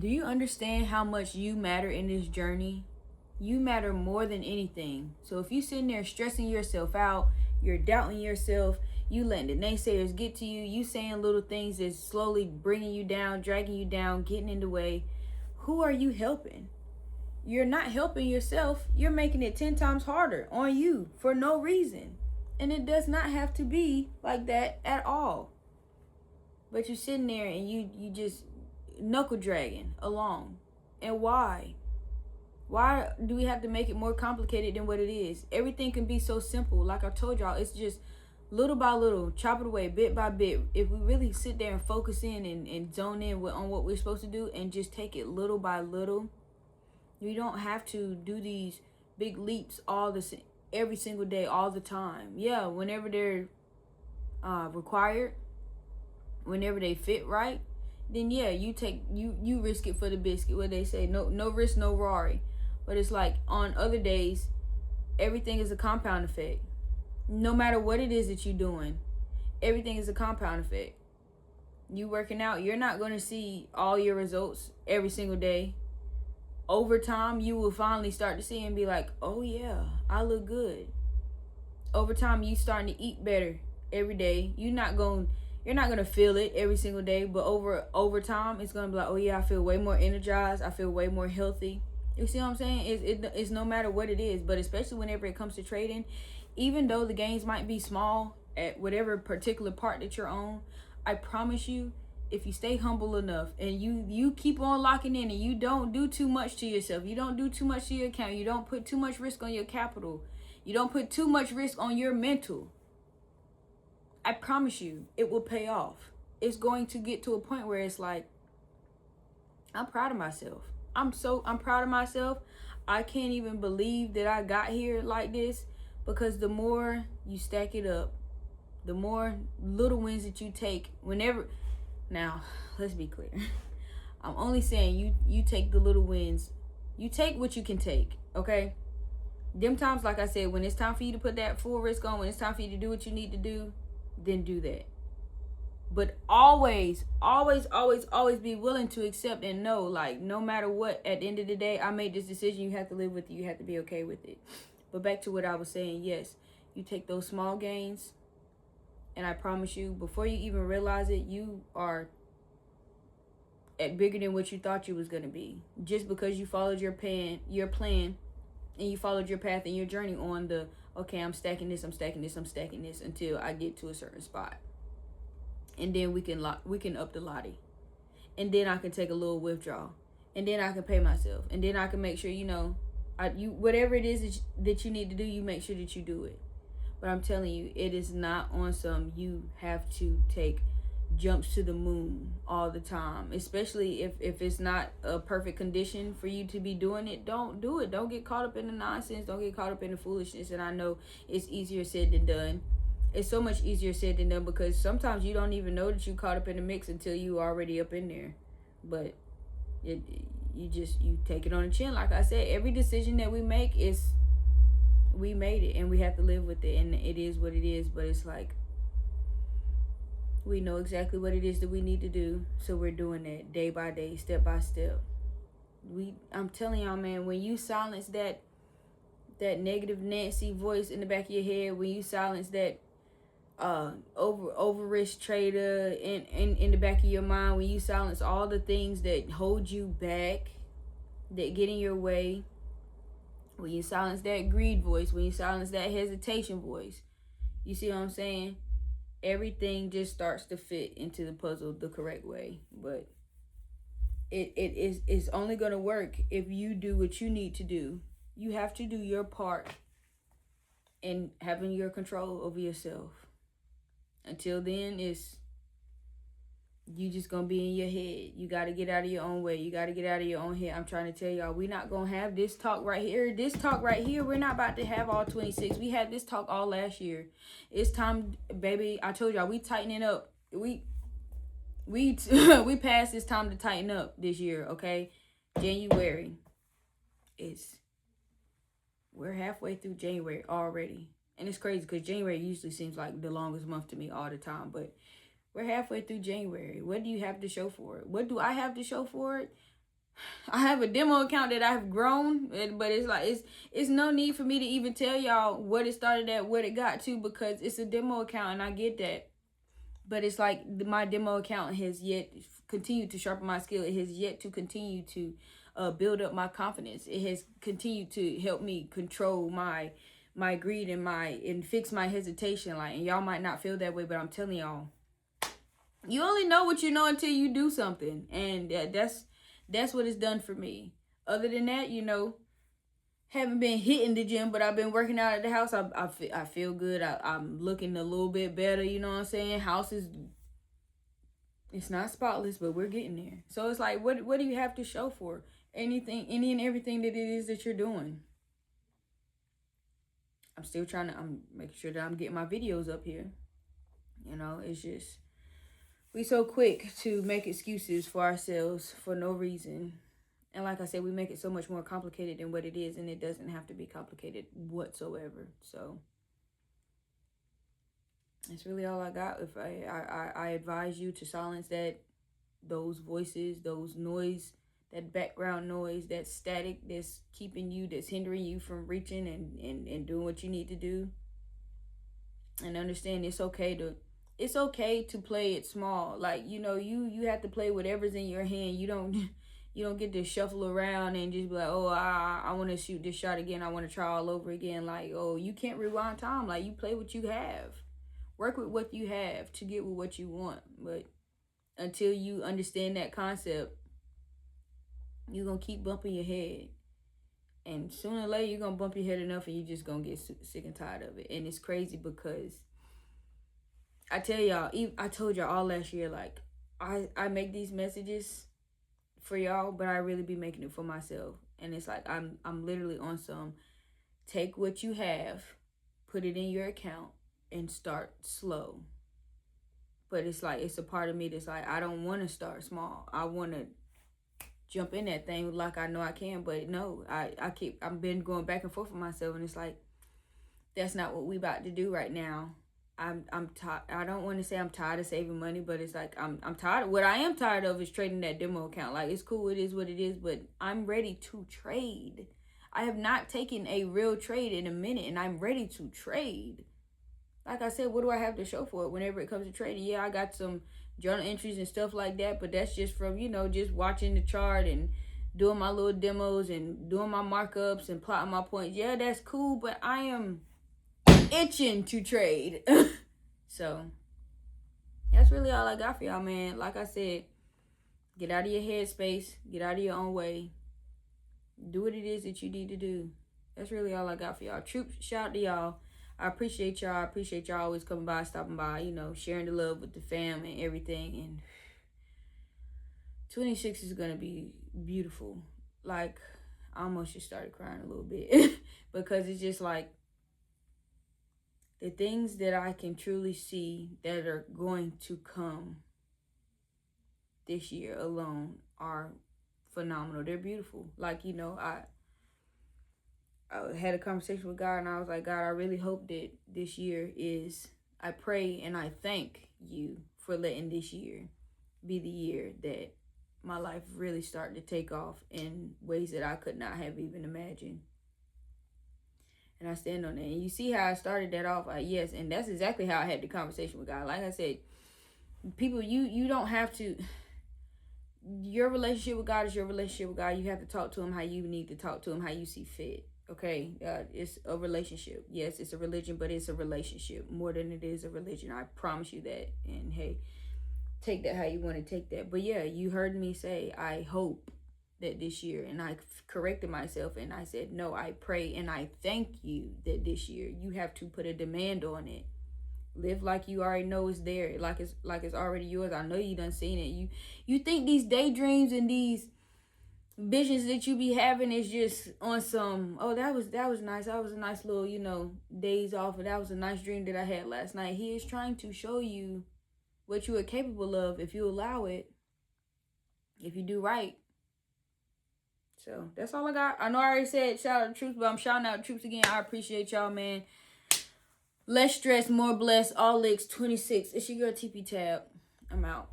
Do you understand how much you matter in this journey? You matter more than anything. So if you sitting there stressing yourself out, you're doubting yourself, you letting the naysayers get to you, you saying little things that's slowly bringing you down, dragging you down, getting in the way, who are you helping? You're not helping yourself. You're making it 10 times harder on you for no reason. And it does not have to be like that at all. But you're sitting there and you just knuckle dragging along. And why? Why do we have to make it more complicated than what it is? Everything can be so simple. Like I told y'all, it's just little by little, chop it away, bit by bit. If we really sit there and focus in and zone in on what we're supposed to do and just take it little by little, you don't have to do these big leaps every single day, all the time. Yeah, whenever they're required, whenever they fit right, then yeah, you risk it for the biscuit. What they say, no risk, no Rari. But it's like on other days, everything is a compound effect. No matter what it is that you're doing, everything is a compound effect. You working out, you're not going to see all your results every single day. Over time, you will finally start to see and be like, oh yeah, I look good. Over time, you starting to eat better every day. You're not gonna feel it every single day, but over time, it's gonna be like, oh yeah, I feel way more energized. I feel way more healthy. You see what I'm saying? It's no matter what it is, but especially whenever it comes to trading, even though the gains might be small at whatever particular part that you're on, I promise you, if you stay humble enough and you keep on locking in and you don't do too much to yourself, you don't do too much to your account, you don't put too much risk on your capital, you don't put too much risk on your mental, I promise you, it will pay off. It's going to get to a point where it's like, I'm proud of myself. I'm proud of myself. I can't even believe that I got here like this, because the more you stack it up, the more little wins that you take whenever. Now, let's be clear. I'm only saying you take the little wins. You take what you can take, okay? Them times, like I said, when it's time for you to put that full risk on, when it's time for you to do what you need to do, then do that. But always, always, always, always be willing to accept and know, like, no matter what, at the end of the day, I made this decision. You have to live with it. You have to be okay with it. But back to what I was saying, yes, you take those small gains, and I promise you, before you even realize it, you are at bigger than what you thought you was going to be. Just because you followed your plan, and you followed your path and your journey on the, okay, I'm stacking this until I get to a certain spot. And then we can up the lottie, and then I can take a little withdrawal, and then I can pay myself, and then I can make sure, whatever it is that you need to do, you make sure that you do it. But I'm telling you, it is not on some you have to take jumps to the moon all the time, especially if it's not a perfect condition for you to be doing it. Don't do it. Don't get caught up in the nonsense. Don't get caught up in the foolishness. And I know it's easier said than done. It's so much easier said than done, because sometimes you don't even know that you caught up in the mix until you already up in there. But you take it on the chin. Like I said, every decision that we make we made it, and we have to live with it, and it is what it is. But it's like, we know exactly what it is that we need to do, so we're doing that day by day, step by step. I'm telling y'all, man, when you silence that negative Nancy voice in the back of your head, when you silence that over risk trader in the back of your mind, when you silence all the things that hold you back, that get in your way, when you silence that greed voice, when you silence that hesitation voice, you see what I'm saying? Everything just starts to fit into the puzzle the correct way. But it's only going to work if you do what you need to do. You have to do your part in having your control over yourself. Until then, you just gonna be in your head. You gotta get out of your own way. You gotta get out of your own head. I'm trying to tell y'all, we're not gonna have this talk right here. This talk right here, we're not about to have all 26. We had this talk all last year. It's time, baby. I told y'all, we tightening up. We passed this time to tighten up this year, okay? January. We're halfway through January already. And it's crazy because January usually seems like the longest month to me all the time. But we're halfway through January. What do you have to show for it? What do I have to show for it? I have a demo account that I've grown, but it's like it's no need for me to even tell y'all what it started at, what it got to, because it's a demo account and I get that. But it's like my demo account has yet continued to sharpen my skill. It has yet to continue to build up my confidence. It has continued to help me control my greed and fix my hesitation. Like, and y'all might not feel that way, but I'm telling y'all, you only know what you know until you do something, and that's what it's done for me. Other than that, you know, haven't been hitting the gym, but I've been working out at the house. I feel good. I'm looking a little bit better, you know what I'm saying? House is, it's not spotless, but we're getting there. So it's like, what do you have to show for? Anything, any and everything that it is that you're doing. I'm making sure that I'm getting my videos up here. You know, it's just, we so quick to make excuses for ourselves for no reason. And like I said, we make it so much more complicated than what it is, and it doesn't have to be complicated whatsoever. So that's really all I got. If I advise you to silence those voices, those noise, that background noise, that static that's keeping you, that's hindering you from reaching and doing what you need to do. And understand it's okay to play it small. Like, you know, you have to play whatever's in your hand. You don't get to shuffle around and just be like, oh, I want to shoot this shot again. I want to try all over again. Like, oh, you can't rewind time. Like, you play what you have. Work with what you have to get with what you want. But until you understand that concept, you're going to keep bumping your head. And sooner or later, you're going to bump your head enough and you're just going to get sick and tired of it. And it's crazy because I tell y'all, I told y'all all last year, like, I make these messages for y'all, but I really be making it for myself. And it's like, I'm literally on some, take what you have, put it in your account, and start slow. But it's like, it's a part of me that's like, I don't want to start small. I want to jump in that thing like I know I can, but no, I've been going back and forth with myself, and it's like, that's not what we about to do right now. I'm tired. I don't want to say I'm tired of saving money, but it's like I'm tired. What I am tired of is trading that demo account. Like, it's cool, it is what it is, but I'm ready to trade. I have not taken a real trade in a minute, and I'm ready to trade. Like I said, what do I have to show for it whenever it comes to trading? Yeah, I got some journal entries and stuff like that, but that's just from, you know, just watching the chart and doing my little demos and doing my markups and plotting my points. Yeah, that's cool, but I am itching to trade. So that's really all I got for y'all, man. Like I said, get out of your headspace, get out of your own way, do what it is that you need to do. That's really all I got for y'all. Troops, shout out to y'all. I appreciate y'all. I appreciate y'all always coming by, stopping by, you know, sharing the love with the fam and everything. And 26 is gonna be beautiful. Like, I almost just started crying a little bit because it's just like, the things that I can truly see that are going to come this year alone are phenomenal. They're beautiful. Like, you know, I had a conversation with God, and I was like, God, I really hope that this year is, I pray and I thank you for letting this year be the year that my life really started to take off in ways that I could not have even imagined. And I stand on that. And you see how I started that off? Yes, and that's exactly how I had the conversation with God. Like I said, people, you don't have to, your relationship with God is your relationship with God. You have to talk to him how you need to talk to him, how you see fit. Okay? It's a relationship. Yes, it's a religion, but it's a relationship more than it is a religion. I promise you that. And hey, take that how you want to take that. But yeah, you heard me say, I hope that this year, and I corrected myself and I said, no, I pray and I thank you that this year you have to put a demand on it. Live like you already know it's there, like it's already yours. I know you done seen it. You think these daydreams and these visions that you be having is just on some, oh, that was nice. That was a nice little, you know, days off, and that was a nice dream that I had last night. He is trying to show you what you are capable of if you allow it, if you do right. So that's all I got. I know I already said shout out to Troops, but I'm shouting out Troops again. I appreciate y'all, man. Less stress, more blessed. All licks 26. It's your girl TP Tab. I'm out.